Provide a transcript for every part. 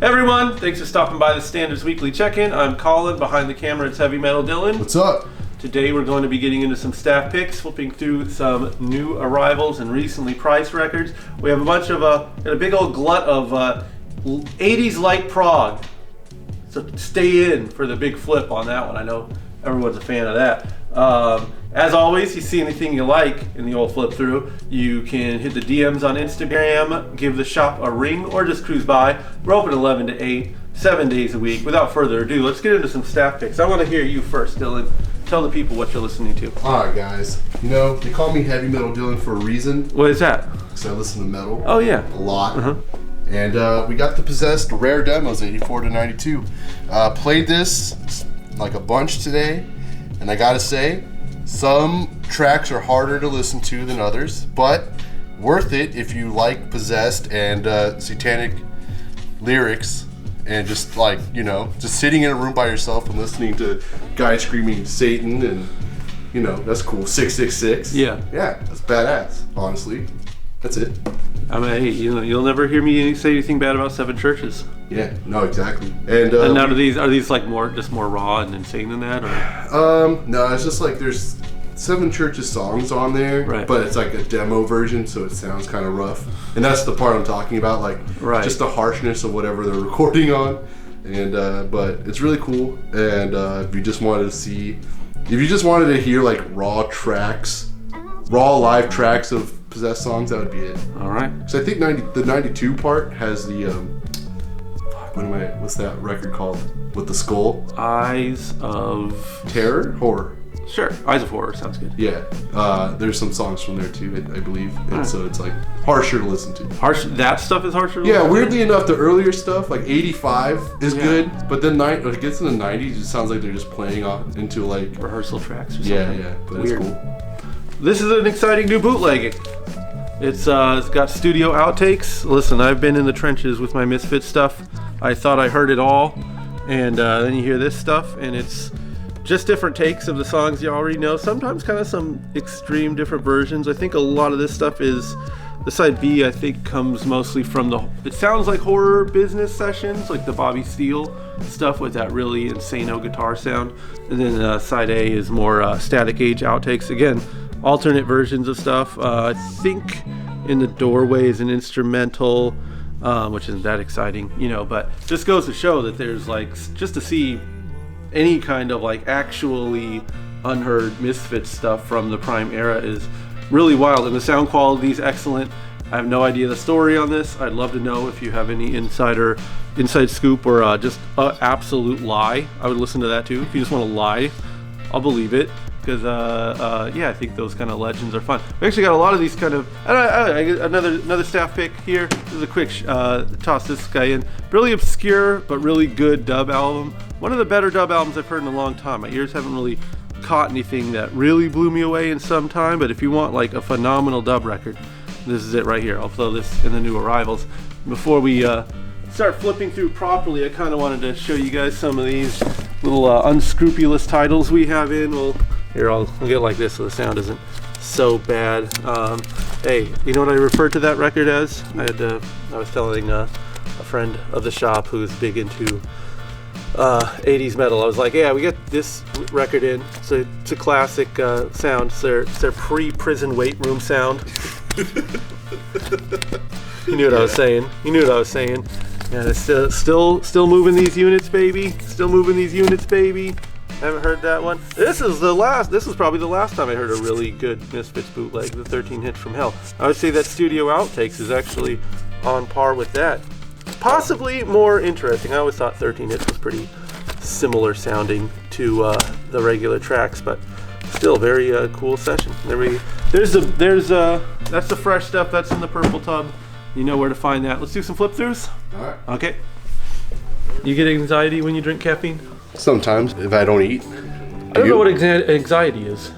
Everyone, thanks for stopping by the Standards Weekly Check-In. I'm Colin. Behind the camera, it's Heavy Metal Dylan. What's up? Today we're going to be getting into some staff picks, flipping through some new arrivals and recently priced records. We have a bunch of, a big old glut of 80s light prog. So stay in for the big flip on that one. I know everyone's a fan of that. As always, you see anything you like in the old flip through, you can hit the DMs on Instagram, give the shop a ring, or just cruise by. We're open 11 to 8, 7 days a week. Without further ado, let's get into some staff picks. I want to hear you first, Dylan. Tell the people what you're listening to. Alright guys, you know, they call me Heavy Metal Dylan for a reason. What is that? Because I listen to metal. Oh yeah. A lot. And we got the Possessed rare demos, 84 to 92. Played this like a bunch today, and I gotta say, some tracks are harder to listen to than others, but worth it if you like Possessed and satanic lyrics and just like, you know, just sitting in a room by yourself and listening to guys screaming Satan and, you know, that's cool. 666. Yeah. Yeah, that's badass, honestly. That's it. I mean, hey, you know, you'll never hear me say anything bad about Seven Churches. Yeah, no, exactly. And now are these like more raw and insane than that, or? No, it's just like there's Seven Churches songs on there, right, but it's like a demo version, so it sounds kind of rough. And that's the part I'm talking about, like just the harshness of whatever they're recording on. And but it's really cool. And if you just wanted to hear like raw live tracks of Possessed songs, that would be it. All right. So I think the 92 part has the what's that record called with the skull? Eyes of Terror? Horror. Sure. Eyes of Horror sounds good. Yeah. There's some songs from there too, I believe. And so it's like harsher to listen to. That stuff is harsher to listen to? Yeah, weirdly enough, the earlier stuff, like 85 is good, but then when it gets in the 90s, it just sounds like they're just playing off into like rehearsal tracks or something. Yeah, but weird. It's cool. This is an exciting new bootleg. It's got studio outtakes. Listen, I've been in the trenches with my Misfits stuff. I thought I heard it all, and then you hear this stuff, and it's just different takes of the songs you already know. Sometimes kind of some extreme different versions. I think a lot of this stuff is, the side B I think comes mostly from it sounds like Horror Business sessions, like the Bobby Steele stuff with that really insane guitar sound. And then side A is more Static Age outtakes. Again, alternate versions of stuff. I think In the Doorway is an instrumental, which isn't that exciting, you know, but just goes to show that there's like, just to see any kind of like actually unheard Misfits stuff from the prime era is really wild, and the sound quality is excellent. I have no idea the story on this. I'd love to know if you have any inside scoop or just an absolute lie. I would listen to that too. If you just want to lie, I'll believe it. Because yeah, I think those kind of legends are fun. We actually got a lot of these kind of another staff pick here. This is a quick toss this guy in. Really obscure but really good dub album. One of the better dub albums I've heard in a long time. My ears haven't really caught anything that really blew me away in some time. But if you want like a phenomenal dub record, this is it right here. I'll throw this in the new arrivals. Before we start flipping through properly, I kind of wanted to show you guys some of these little unscrupulous titles we have in. Here, I'll get like this so the sound isn't so bad. Hey, you know what I referred to that record as? I was telling a friend of the shop who's big into 80s metal. I was like, yeah, we get this record in. So it's a classic sound. It's their pre-prison weight room sound. You knew what I was saying. Yeah, it's still moving these units, baby. Still moving these units, baby. Haven't heard that one. This is probably the last time I heard a really good Misfits bootleg, the 13 Hits from Hell. I would say that studio outtakes is actually on par with that. Possibly more interesting. I always thought 13 Hits was pretty similar sounding to the regular tracks, but still very cool session. That's the fresh stuff that's in the purple tub. You know where to find that. Let's do some flip throughs. All right. Okay. You get anxiety when you drink caffeine? Sometimes, if I don't eat. I don't know what anxiety is.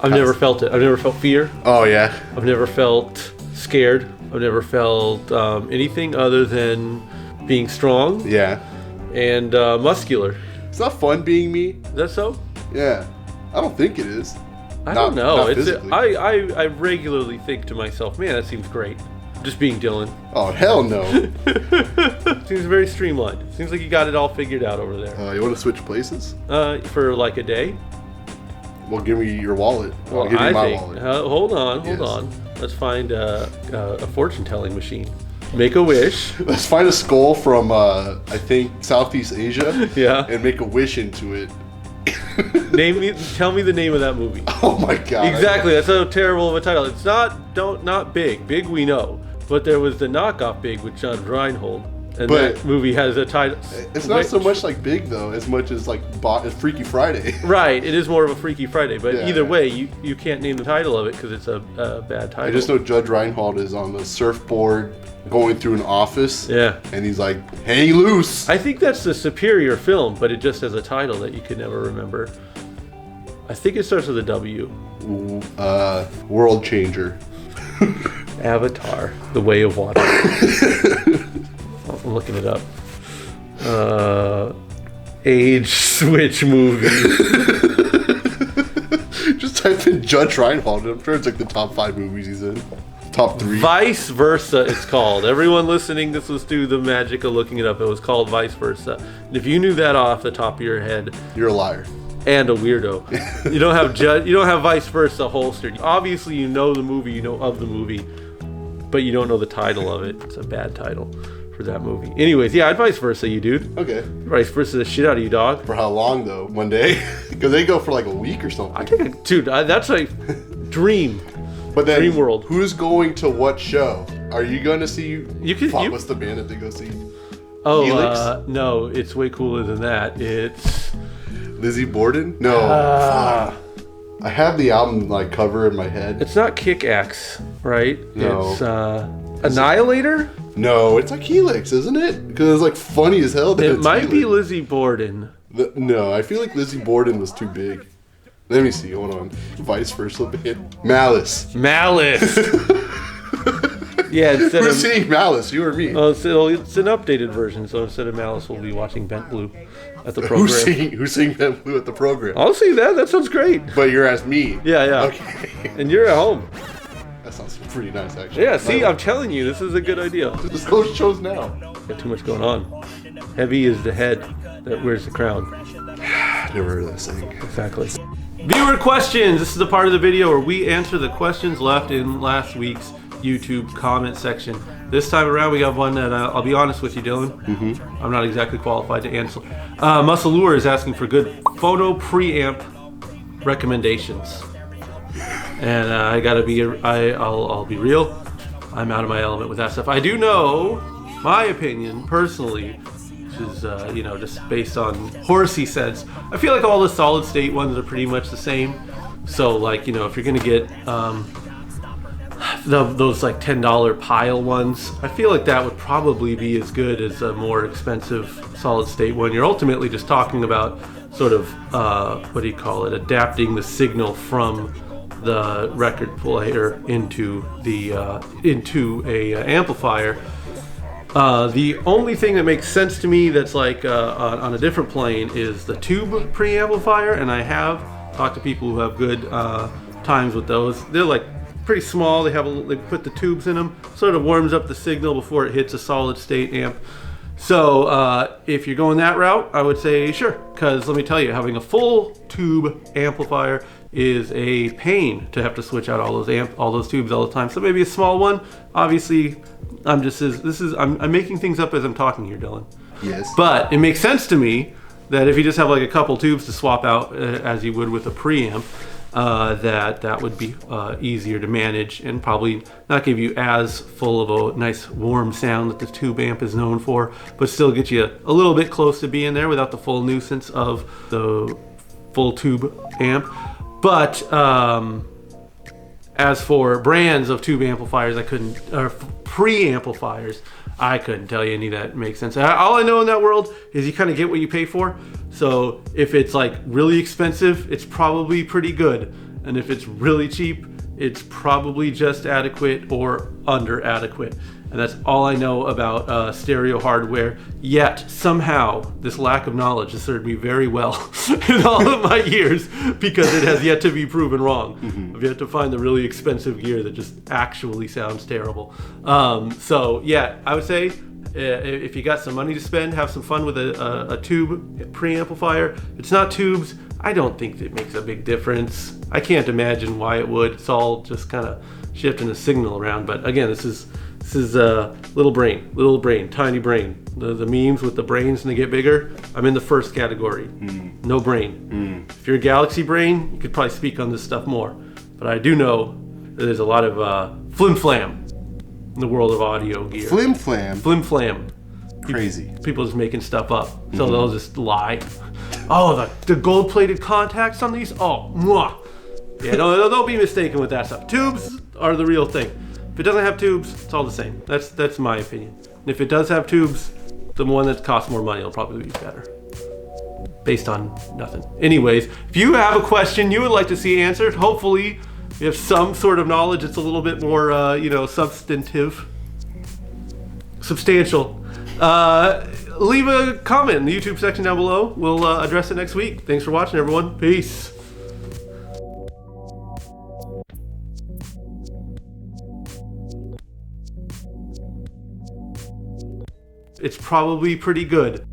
I've never felt it. I've never felt fear. Oh, yeah. I've never felt scared. I've never felt anything other than being strong. Yeah. And muscular. It's not fun being me. Is that so? Yeah. I don't think it is. I don't know. I regularly think to myself, man, that seems great. Just being Dylan. Oh, hell no. Seems very streamlined. Seems like you got it all figured out over there. You want to switch places? For like a day? Well, give me your wallet. Well, I'll give you my think, wallet. hold on. Let's find a fortune-telling machine. Make a wish. Let's find a skull from, I think, Southeast Asia. Yeah. And make a wish into it. Tell me the name of that movie. Oh my god. Exactly, that's so terrible of a title. It's not Big. Big we know. But there was the knockoff Big with John Reinhold. And that movie has a title. It's not so much like Big though, as much as like Freaky Friday. Right, it is more of a Freaky Friday, but Yeah. either way, you can't name the title of it because it's a bad title. I just know Judge Reinhold is on the surfboard going through an office. Yeah. And he's like, "Hang loose." I think that's the superior film, but it just has a title that you could never remember. I think it starts with a W. World Changer. Avatar: The Way of Water. I'm looking it up. Age switch movie. Just type in Judge Reinhold, and I'm sure it's like the top 5 movies he's in. Top 3. Vice Versa, it's called. Everyone listening, this was through the magic of looking it up. It was called Vice Versa. And if you knew that off the top of your head, You're a liar. and a weirdo. You don't have Vice Versa holstered. Obviously, you know the movie, you know of the movie, but you don't know the title of it. It's a bad title for that movie. Anyways, yeah, I'd Vice Versa you, dude. Okay. Vice Versa the shit out of you, dog. For how long though? One day? Because they go for like a week or something. Dude, that's like dream. But then, Dream World. Who's going to what show? Are you going to see? You What's the band that they go see? Oh, Helix? no, it's way cooler than that. It's Lizzie Borden? No. Fuck. I have the album like cover in my head. It's not Kick-Axe, right? No. It's Annihilator? No, it's like Helix, isn't it? Because it's like funny as hell. That It it's might be Helix. Lizzie Borden. No, I feel like Lizzie Borden was too big. Let me see. Hold on. Vice Versa band. Malice. Yeah, instead Who's of seeing Malice? You or me? oh, it's an updated version. So instead of Malice, we'll be watching Bent Blue at the program. Who's seeing Ben Blue at the program? I'll see that. That sounds great. But you're asking me. Yeah. Okay. And you're at home. That sounds pretty nice, actually. Yeah. See, I'm telling you, this is a good idea. Let's go to shows now. Got too much going on. Heavy is the head that wears the crown. Never heard of that saying. Exactly. Viewer questions. This is the part of the video where we answer the questions left in last week's YouTube comment section. This time around, we got one that I'll be honest with you, Dylan. I'm not exactly qualified to answer. Muscle Lure is asking for good photo preamp recommendations, and I'll be real. I'm out of my element with that stuff. I do know my opinion personally, which is just based on horsey sense. I feel like all the solid state ones are pretty much the same. So like if you're gonna get those like $10 pile ones, I feel like that would probably be as good as a more expensive solid state one. You're ultimately just talking about sort of adapting the signal from the record player into a amplifier. The only thing that makes sense to me that's like on a different plane is the tube preamplifier, and I have talked to people who have good times with those. They're like pretty small. They put the tubes in them, sort of warms up the signal before it hits a solid state amp. So if you're going that route, I would say sure, because let me tell you, having a full tube amplifier is a pain to have to switch out all those tubes all the time. So maybe a small one. Obviously, I'm making things up as I'm talking here, Dylan. Yes. But it makes sense to me that if you just have like a couple tubes to swap out as you would with a preamp, that would be easier to manage and probably not give you as full of a nice warm sound that the tube amp is known for, but still get you a little bit close to being there without the full nuisance of the full tube amp. But as for brands of tube amplifiers, or preamplifiers, I couldn't tell you any that makes sense. All I know in that world is you kind of get what you pay for. So if it's like really expensive, it's probably pretty good. And if it's really cheap, it's probably just adequate or under adequate. And that's all I know about stereo hardware. Yet somehow this lack of knowledge has served me very well in all of my years, because it has yet to be proven wrong. I've yet to find the really expensive gear that just actually sounds terrible. So yeah, I would say If you got some money to spend, have some fun with a tube preamplifier. If it's not tubes, I don't think it makes a big difference. I can't imagine why it would. It's all just kind of shifting the signal around. But again, this is little brain, tiny brain. The memes with the brains and they get bigger. I'm in the first category. No brain. If you're a Galaxy brain, you could probably speak on this stuff more. But I do know that there's a lot of flim flam in the world of audio gear. Flim flam. Flim flam. Crazy. People just making stuff up, so they'll just lie. Oh, the gold-plated contacts on these. Oh, mwah. Yeah, don't be mistaken with that stuff. Tubes are the real thing. If it doesn't have tubes, it's all the same. That's my opinion. And if it does have tubes, the one that costs more money will probably be better. Based on nothing. Anyways, if you have a question you would like to see answered, hopefully you have some sort of knowledge that's a little bit more, substantial. Leave a comment in the YouTube section down below. We'll address it next week. Thanks for watching, everyone. Peace. It's probably pretty good.